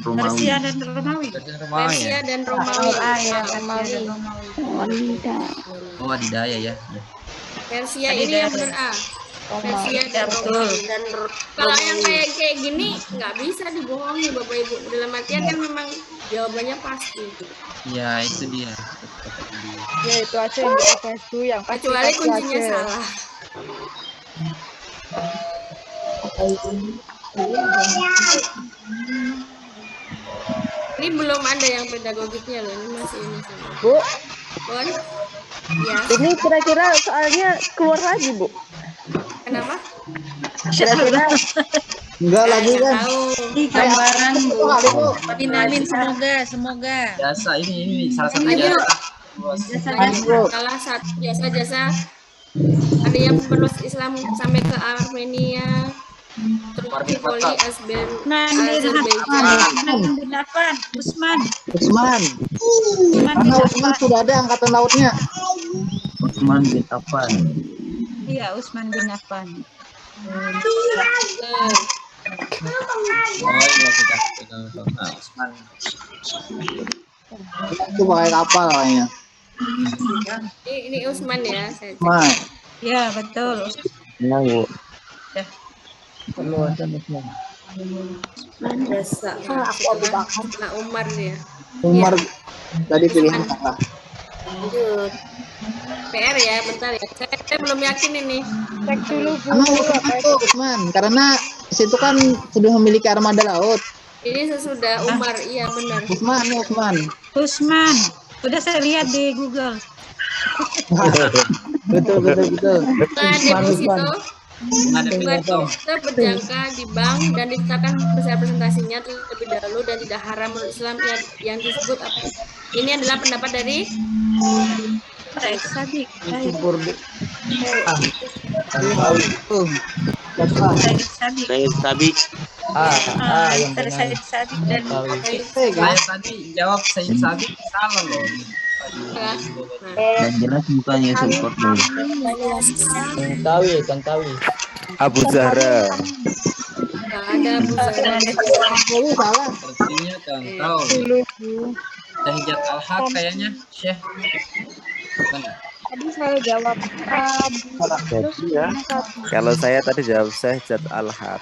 Persia dan Romawi. Persia dan Romawi. Oh, adidaya ya. Persia ini yang benar A. Persia dan Romawi. Kalau yang kayak gini nggak bisa dibohongi Bapak Ibu. Dalam artian kan memang jawabannya pasti. Ya, itu dia. Ya itu aja yang di FS2 yang pasti. Kecuali kuncinya salah. Ini belum ada yang pedagogiknya loh, ini masih ini sama. Bu, Bon? Ya. ini kira-kira soalnya keluar lagi Bu. Kenapa? Kira-kira enggak lagi kan? Di gambaran Bu. Amin semoga. Jasa ini salah satu jasa ada yang penerus Islam sampai ke Armenia, Tripoli, Usman. Karena Usman sudah ada angkatan lautnya. Usman bin Affan. Iya, Usman bin Affan. Oh iya, kita Usman. Itu pakai kapal kayaknya. Ini Usman ya, saya cek. Usman. Ya, betul. Iya, Bu. Perlu ada Usman. Jasa. Nah, Umar ya. Umar tadi pilihan salah. Lanjut. PR ya, bentar ya. Saya belum yakin ini. Cek dulu Bu. Usman, karena situ kan sudah memiliki armada laut. Ini sesudah Umar, iya benar. Usman. Udah saya lihat di Google. betul. Deposito berjangka di bank dan ditetapkan besar presentasinya terlebih dahulu dan tidak haram menurut Islam yang disebut apa? Ini adalah pendapat dari Said Sabiq. Said Sabiq. Said Sabiq dan Saya tadi jawab Said Sabiq salah loh. Dan jelas mukanya seperti Tantawi. Abu Zahra. ada Abu Zahra. Salah. Artinya tahu. Syahijat Al-Haq kayaknya, Syekh. Bukan ya? Tadi saya jawab Jadi ya, kalau saya tadi jawab Syahijat Al-Haq.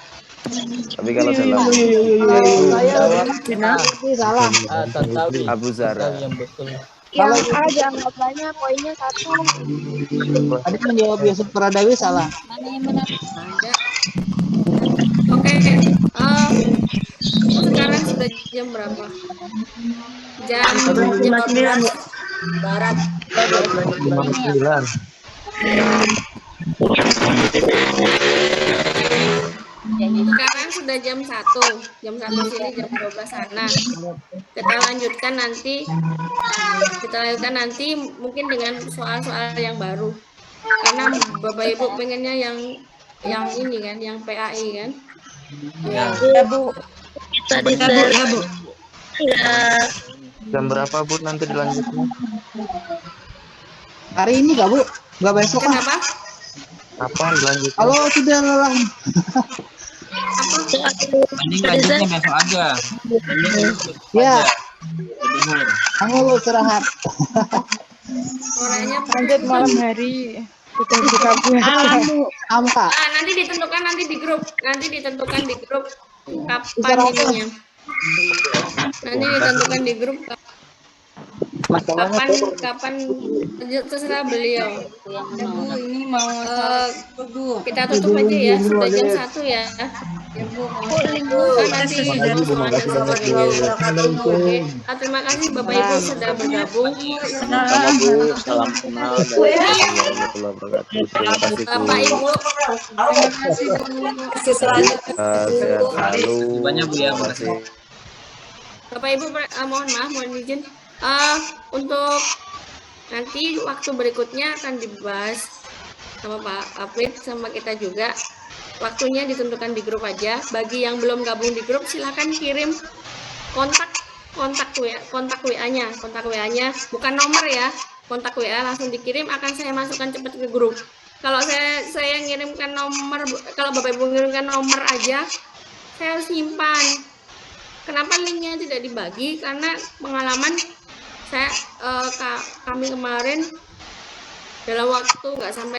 Tapi kalau dalam Salah. Abu Zahra. yang A jawabannya poinnya 1. Tadi menjawab Yusuf Karadawi salah. Oke, sekarang sudah jam berapa? Jam 15 Barat. 59. Sekarang sudah jam 1 sini, jam 12 sana. Kita lanjutkan nanti mungkin dengan soal-soal yang baru. Karena Bapak Ibu pengennya yang ini kan, yang PAI kan. Ya, Bu. Ya, Bu. Jam berapa Bu nanti dilanjutnya? Hari ini gak Bu? Gak besok kan? Kenapa? Kapan dilanjutnya? Kalau sudah lelang. ini lanjutnya besok aja. Ya. Kamu lu istirahat. Suaranya Lanjut malam hari. Sudah buka puasa. Kak. nanti ditentukan di grup kapan Istirahat. ininya. Nanti ditentukan di grup kapan terserah beliau. Ini mau Kita tutup aja ya, sudah jam 1 ya. Nanti terima kasih Bapak Ibu sudah bergabung. Sama Bu, salam kenal dan warahmatullahi wabarakatuh. Terima kasih Bu. Bapak Ibu, terima kasih Sehat selalu. Banyak Bu ya, makasih. Bapak Ibu, mohon maaf, mohon izin. Untuk nanti waktu berikutnya akan dibahas sama Pak Afid sama kita juga. Waktunya ditentukan di grup aja. Bagi yang belum gabung di grup silakan kirim kontak WA-nya, bukan nomor ya. Kontak WA langsung dikirim, akan saya masukkan cepat ke grup. Kalau saya ngirimkan nomor, kalau Bapak Ibu ngirimkan nomor aja, saya harus simpan. Kenapa linknya tidak dibagi? Karena pengalaman kami kemarin dalam waktu nggak sampai